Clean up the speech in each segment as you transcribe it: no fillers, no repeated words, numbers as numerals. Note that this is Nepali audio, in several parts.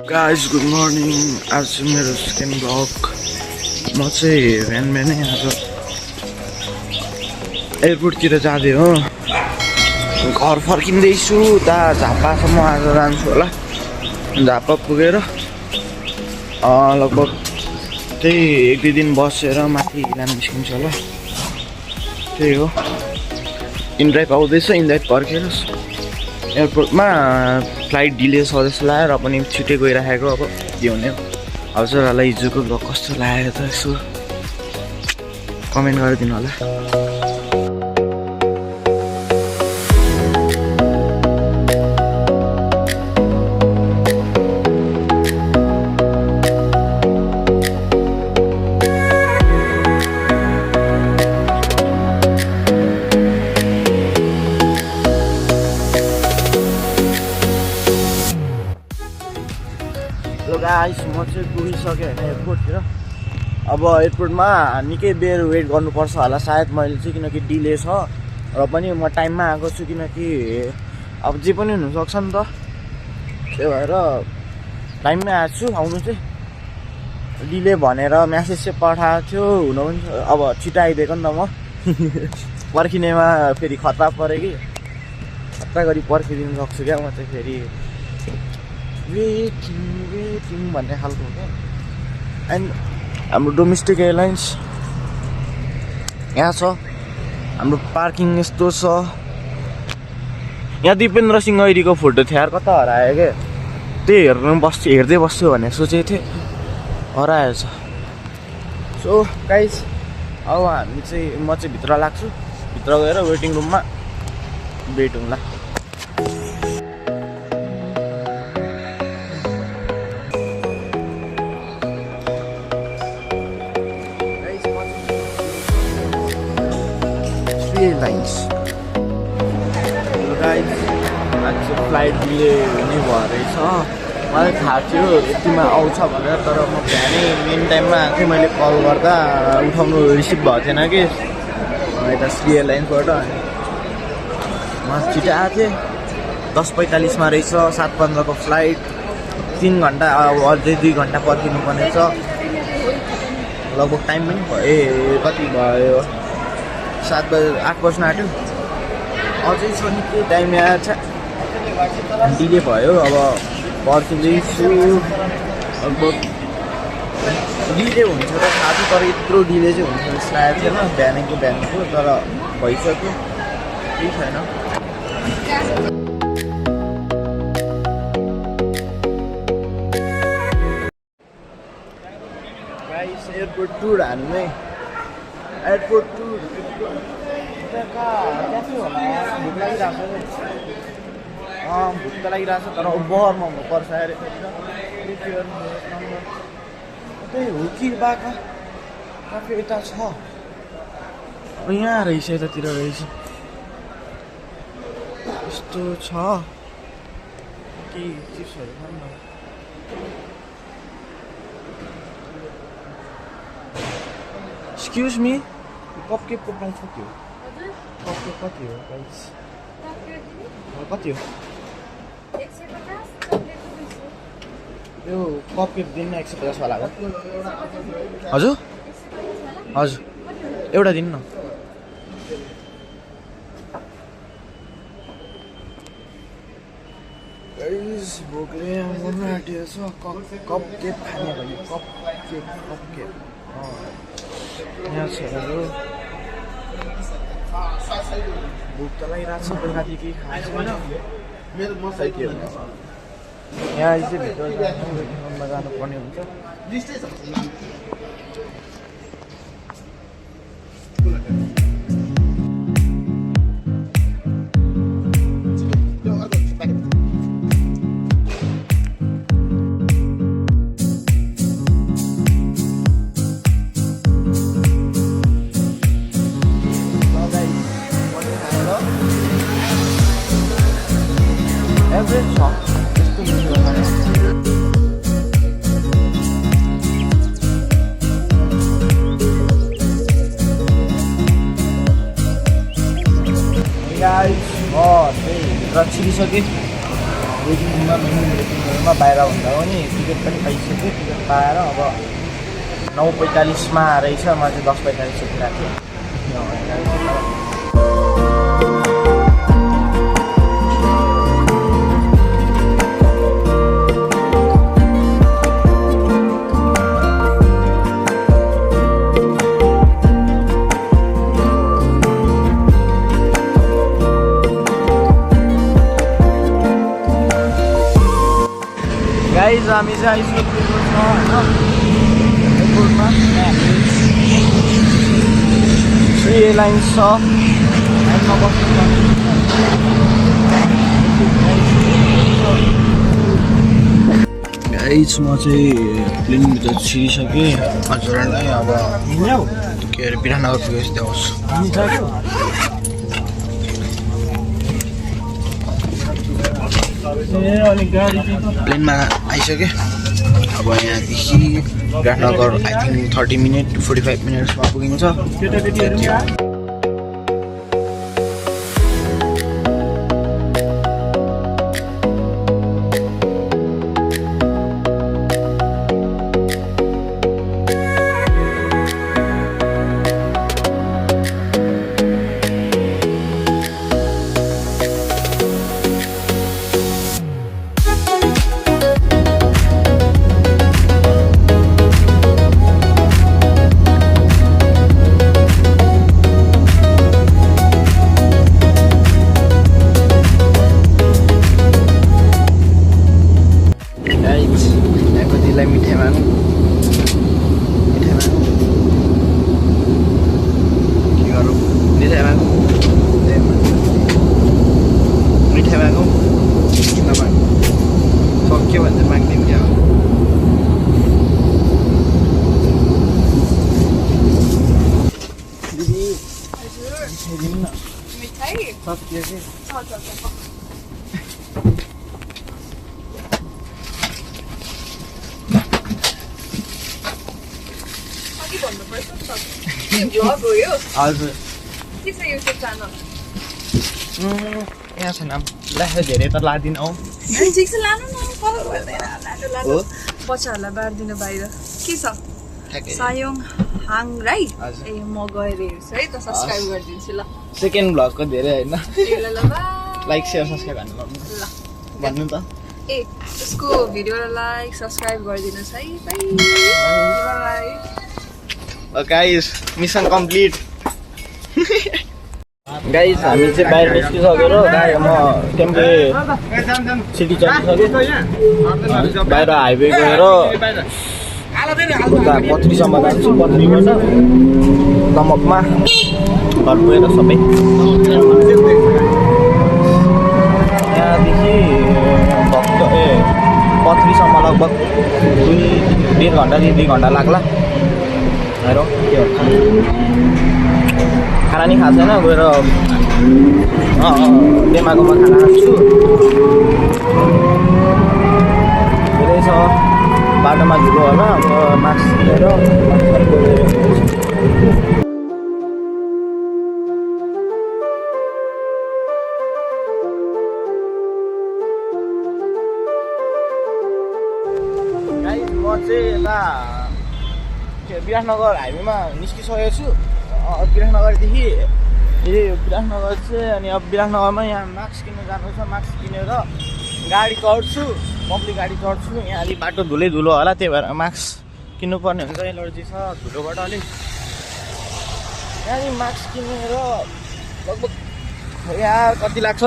Guys good morning. आज चाहिँ मेरो सेकेन्ड ब्लग। म चाहिँ बिहानै आज एयरपोर्टतिर जाँदै हो, घर फर्किँदैछु। उता झापासम्म आज जान्छु होला। झापा पुगेर लगभग त्यही 1-2 दिन बसेर माथि लान निस्किन्छु होला। त्यही हो, इन्ड्राइभ आउँदैछ। इन्ड्राइभ पर्खेर एयरपोर्टमा फ्लाइट डिले छ जस्तो लाग्यो, र पनि छिटै गइराखेको। अब के हुने हो। हजुरहरूलाई हिजोको ब्लग कस्तो लाग्यो त यसो कमेन्ट गरिदिनु होला। हेलो गाइस, म चाहिँ पुगिसकेँ होइन एयरपोर्टतिर। अब एयरपोर्टमा निकै बेर वेट गर्नुपर्छ होला सायद मैले चाहिँ, किनकि डिले छ। र पनि म टाइममा आएको छु, किनकि अब जे पनि हुनसक्छ नि त। त्यही भएर टाइममै आएको छु। आउनु चाहिँ डिले भनेर म्यासेज चाहिँ पठाएको थियो, हुन पनि अब छिटो आइदिएको नि त म। पर्खिनेमा फेरि खतरा पऱ्यो कि, खतरा गरी पर्खिदिनु सक्छु क्या म चाहिँ। फेरि वेटिङ भन्ने खालको हो क्या। एन्ड हाम्रो डोमेस्टिक एयरलाइन्स यहाँ छ। हाम्रो पार्किङ यस्तो छ। यहाँ दिपेन्द्र सिंह ऐरीको फोटो थियो यार, कता हरायो क्या। त्यही हेर्दै बस्छु भनेर सोचेको थिएँ, हराएछ। सो गाइस, अब हामी चाहिँ म चाहिँ भित्र लाग्छु। भित्र गएर वेटिङ रुममा भेट हुँला। एयरलाइन्स गाइस, आज फ्लाइट डिले हुने भएर रहेछ। मलाई थाहा थियो यतिमा आउँछ भनेर, तर म बिहानै मेन टाइममा आएको थिएँ। मैले कल गर्दा उठाउनु रिसिभ भएको थिएन कि यता श्री एयरलाइन्सबाट। म छिटो आएको थिएँ। 10:45मा रहेछ, 7:15को फ्लाइट। 3 घन्टा, अब अझै 2 घन्टा पर्खिनु पर्ने छ। लगभग टाइम पनि भयो, कति भयो, 7 बजे 8 बज्न आँट्यो। अझै छ निकै टाइम यहाँ छ। डिले भयो, अब पर्खिँदैछु। लगभग डिले हुन्छ त थाहा थियो, तर यत्रो डिले चाहिँ हुन्छ जस्तो लागेको थिएन बिहानको। तर भइसक्यो, केही छैन। गाइस, एयरपोर्ट टुर हान्ने। एयरपोर्ट टुर कहाँ थियो होला। भुक लागिरहेको छ। भुक त लागिरहेको छ, तर बहरमा हुनुपर्छ अरे। त्यही हो कि बाका काफी यता छ। यहाँ रहेछ, यतातिर रहेछ। यस्तो छ केही चिप्सहरू खानु न। एक्सक्युज मी, कपकेकको प्राइस कति हो? कपकेक कति हो प्राइस? कति हो यो कपकेक दिनु न? 150 वालाको। हजुर हजुर, एउटा दिनु न। भोकले मर्नु आँटेको छ। कपकेक खाने भने कपकेक यहाँ छ। भुक त लागिरहेको छ, बेलुका केही खाएको छैन। यहाँ चाहिँ भित्र जानुपर्ने हुन्छ। एभरेज छ यस्तो मिठो खाना। गाइस, त्यही भित्र छिरिसकेँ। वेटिङ रुममा मिनटहरूमा बाहिर हुँदा हो नि टिकट पनि पाइसक्यो टिकट पाएर अब 9:45 रहेछ म चाहिँ 10:45 उठिरहेको थिएँ गाइज हामी चाहिँ आइसकेको छ होइन एयरपोर्टमा श्री एयरलाइन्स छ लाइनमा बस्नु गाइज म चाहिँ प्लेनभित्र छिरिसकेँ हजुरहरूलाई अब के अरे विराटनगर पुगेपछि देखाउँछु प्लेनमा आइसक्यो अब यहाँदेखि Biratnagar I think 30 minute to 45 मिनट्समा पुगिन्छ हजुर के छ युट्युब च्यानल यहाँ छ नाम ला धेरै त लादिन औ ठिक छ लानु न कलर गर्दैन लानु बच्चाहरूलाई बाँड्दिनु बाहिर के छ सायोङ हाङ राई ए म गएर हेर्छु है त सब्स्क्राइब गरिदिन्छु ल सेकेन्ड भ्लगको धेरै हैन ल लाइक शेयर सब्स्क्राइब हान्नु ल भन्नु त ए यसको भिडियोलाई लाइक सब्स्क्राइब गरिदिनुस् है bye bye guys mission complete guys हामी चाहिँ बाहिर निस्किसकेर गाई म टेम्पे सिटी चढिसक्यो बाहिर हाइवे गएर उता पत्रीसम्म जान्छु पत्रीबाट दमकमा घर पुगेर सबै यहाँदेखि भक्त पत्रीसम्म लगभग 2.5 घन्टादेखि 2 घन्टा लाग्ला हेरौँ के हुन्छ खाना नि खाएको छैन गएर डेमाकोमा खाना खान्छु धेरै छ बाटोमा धुलो होला अब मास्क लिएर म चाहिँ यता विराटनगर हाइवेमा निस्किसकेको छु विराटनगरदेखि विराटनगर चाहिँ अनि अब विराटनगरमा यहाँ मास्क किन्नु जानु छ मास्क किनेर गाडी चढ्छु पब्लिक गाडी चढ्छु यहाँ अलिक बाटो धुलो होला त्यही भएर मास्क किन्नुपर्ने हुन्छ एलर्जी छ धुलोबाट अलिक यहाँनिर मास्क किनेर लगभग यार कति लाग्छ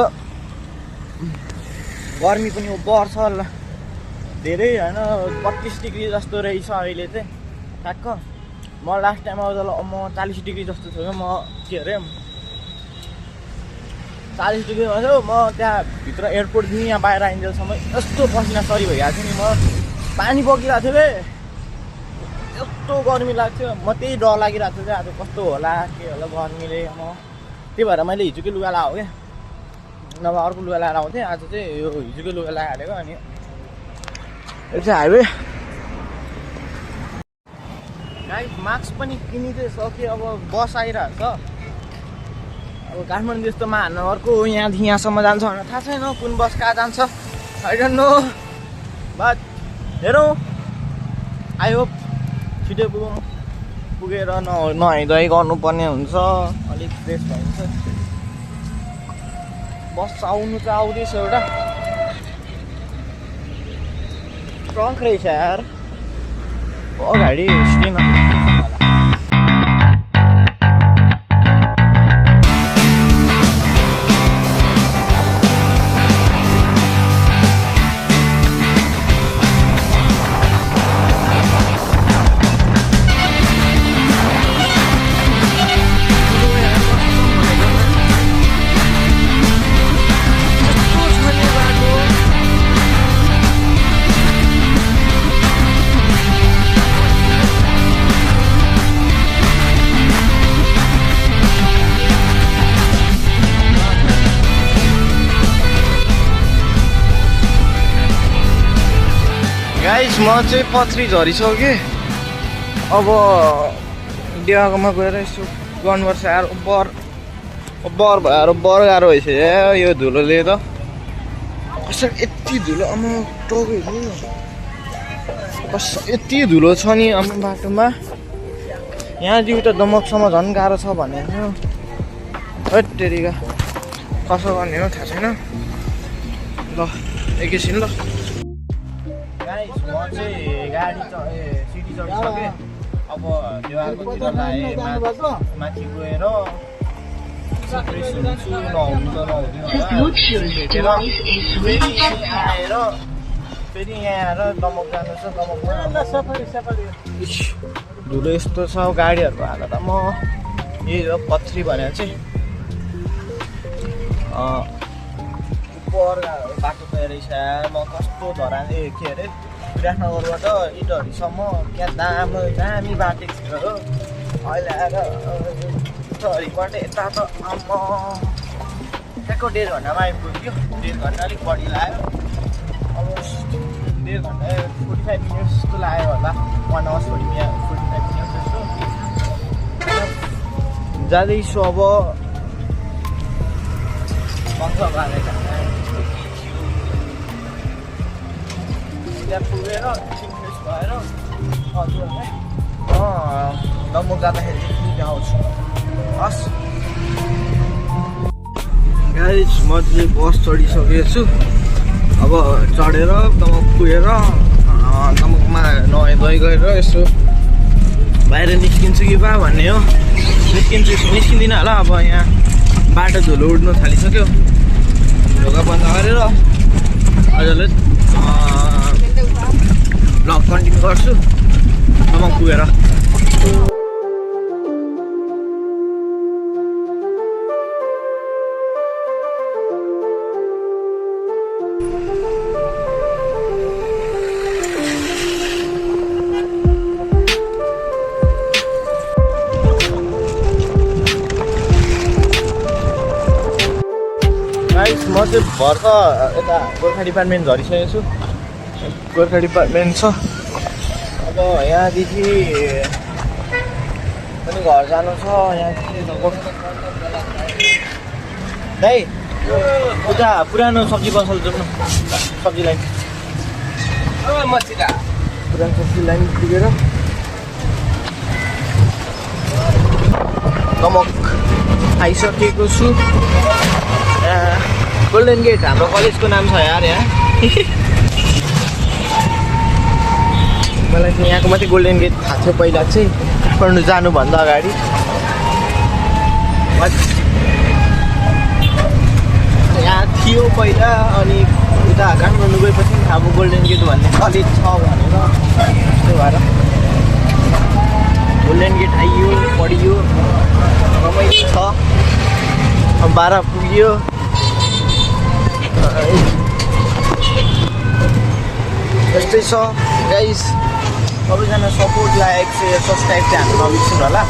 गर्मी पनि बढ्छ धेरै होइन 32 डिग्री जस्तो रहेछ अहिले चाहिँ ठ्याक्क म लास्ट टाइम आउँदा म 40 डिग्री जस्तो थियो म के अरे 40 डिग्रीमा थियो म त्यहाँ भित्र एयरपोर्टदेखि यहाँ बाहिर आइन्जेलसम्म यस्तो पसिना सरी भइरहेको थियो नि म पानी बगिरहेको थियो यस्तो गर्मी लाग्थ्यो म त्यही डर लागिरहेको थियो आज कस्तो होला के होला गर्मीले म त्यही भएर मैले हिजोकै लुगा लगाएको क्या नभए अर्को लुगा लगाएर आउँथेँ आज चाहिँ यो हिजोकै लुगा लगाइहालेको अनि यो चाहिँ हाइवे गाइस मास्क पनि किनिदिए सक्यो अब बस आइरहेको छ अब काठमाडौँ जस्तोमा हान्न अर्को यहाँदेखि यहाँसम्म जान्छ भनेर थाहा छैन कुन बस कहाँ जान्छ आई डोन्ट नो बट हेरौँ आई होप छिटो पुगेर नुहाइधुवाइ गर्नुपर्ने हुन्छ अलिक फ्रेस भइन्छ बस आउनु चाहिँ आउँदैछ एउटा ट्रक रहेछ यार अगाडि स्क्रिन गाइस म चाहिँ पथरी झरिसकेँ अब डियागोमा गएर यसो गर्नुपर्छ यार बर भएर बर गाह्रो भइसक्यो यो धुलोले त कसरी यति धुलो आमा टोकेको कस यति धुलो छ नि आमा बाटोमा यहाँदेखि त दमकसम्म झन् गाह्रो छ भने हत्तेरिका कसो गर्ने हो थाहा छैन ल एकैछिन ल गाइस म चाहिँ गाडी सिटी चढिसकेँ अब देवाकोतिर लाएँ माथि गएर फ्रेस हुन्छु नहुनु त नहुँदैन होला फेरि आएर फेरि यहाँ आएर दमक जानु छ दमकमा धुलो यस्तो छ गाडीहरूको हालत म यही हो पथरी भनेर चाहिँ बाटो रहेछ म कस्तो धरान के अरे विराटनगरबाट इटहरीसम्म क्या दामी बाटेको थियो हो अहिले आएर इटहरीबाट यता त आम्म ठ्याक्क 1.5 घन्टामा आइपुग्यो 1.5 घन्टा अलिक बढी लाग्यो अब 1.5 घन्टा 45 मिनट जस्तो लाग्यो होला 1 आवर्स 45 मिनट जस्तो जाँदैछु अब बन्छ त्यहाँ पुगेर एकछिन फ्रेस भएर हजुरहरूलाई दमक जाँदाखेरि देखाउँछु हस् गाइस म चाहिँ बस चढिसकेको छु अब चढेर दमक पुगेर दमकमा नुहाइधुवाइ गरेर यसो बाहिर निस्किन्छु कि बा भन्ने हो निस्किँदिनँ होला अब यहाँ बाटो धुलो उड्नु थालिसक्यो ढोका बन्द गरेर हजुरले ब्लग कन्टिन्यू गर्छु दमक पुगेर म चाहिँ भर्खर यता गोर्खा डिपार्टमेन्ट झरिसकेको छु गोर्खा डिपार्टमेन्ट छ अब यहाँदेखि पनि घर जानु छ यहाँदेखि दाइ उता पुरानो सब्जी पसल जाउँ न सब्जी लाइन पुरानो सब्जी लाइन पुगेर दमक आइसकेको छु गोल्डन गेट हाम्रो कलेजको नाम छ यार यहाँ मलाई चाहिँ यहाँको मात्रै गोल्डन गेट थाहा थियो पहिला चाहिँ काठमाडौँ जानुभन्दा अगाडि यहाँ थियो पहिला अनि उता काठमाडौँ गएपछि थाहा भयो गोल्डन गेट भन्ने कलेज छ भनेर त्यही भएर गोल्डन गेट आइयो पढियो रमाइलो छ अब 12 पुग्यो यस्तै छ गाइस सबैजना सपोर्ट लाइक शेयर सब्सक्राइब चाहिँ हामी नबिर्सिनु होला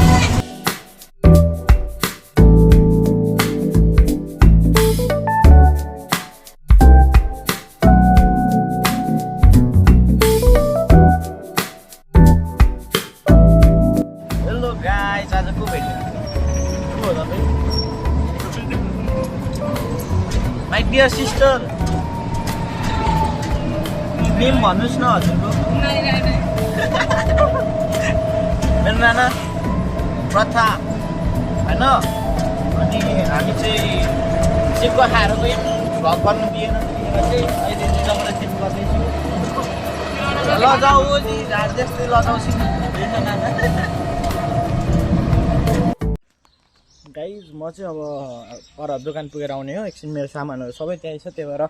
हेलो गाइस आज को भेट्यो को हो तपाईँ My dear sister, नेम भन्नुहोस् न हजुरको मेरो नाना प्रथा होइन अनि हामी चाहिँ चिप्को खाएर गयौँ भ्लग गर्नु दिएन चाहिँ अहिले चाहिँ तपाईँलाई चिप गर्दैछु लजाऊ नि झाड जस्तै लजाउँछु गाइज म चाहिँ अब पर दोकान पुगेर आउने हो एकछिन मेरो सामानहरू सबै त्यहीँ छ त्यही भएर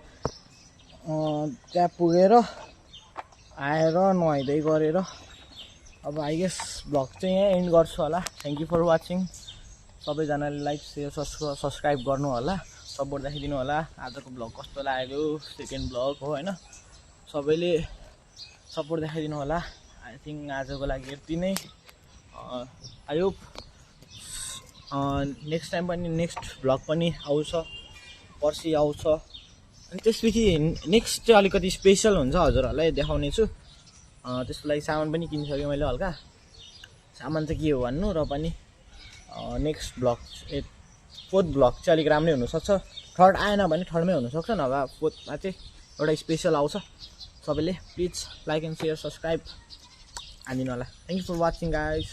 त्यहाँ पुगेर आएर नुहाइँदै गरेर अब आई गेस भ्लग चाहिँ यहाँ एन्ड गर्छु होला थ्याङ्क यू फर वाचिङ सबैजनाले लाइक सेयर सब्सक्राइब गर्नु होला सपोर्ट राखिदिनु होला आजको भ्लग कस्तो लाग्यो सेकेन्ड भ्लग हो होइन सबैले सपोर्ट देखाइदिनु होला आई थिङ्क आजको लागि यति नै आई होप नेक्स्ट टाइम पनि नेक्स्ट भ्लग पनि आउँछ पर्सि आउँछ अनि त्यसपछि नेक्स्ट चाहिँ अलिकति स्पेसल हुन्छ हजुरहरूलाई देखाउने छु त्यसको लागि सामान पनि किनिसकेँ मैले हल्का सामान चाहिँ के हो भन्नु र पनि नेक्स्ट भ्लग फोर्थ भ्लग चाहिँ अलिक राम्रै हुनसक्छ थर्ड आएन भने थर्डमै हुनसक्छ नभए फोर्थमा चाहिँ एउटा स्पेसल आउँछ सबैले please like and share subscribe हानिदिनु होला thank you for watching guys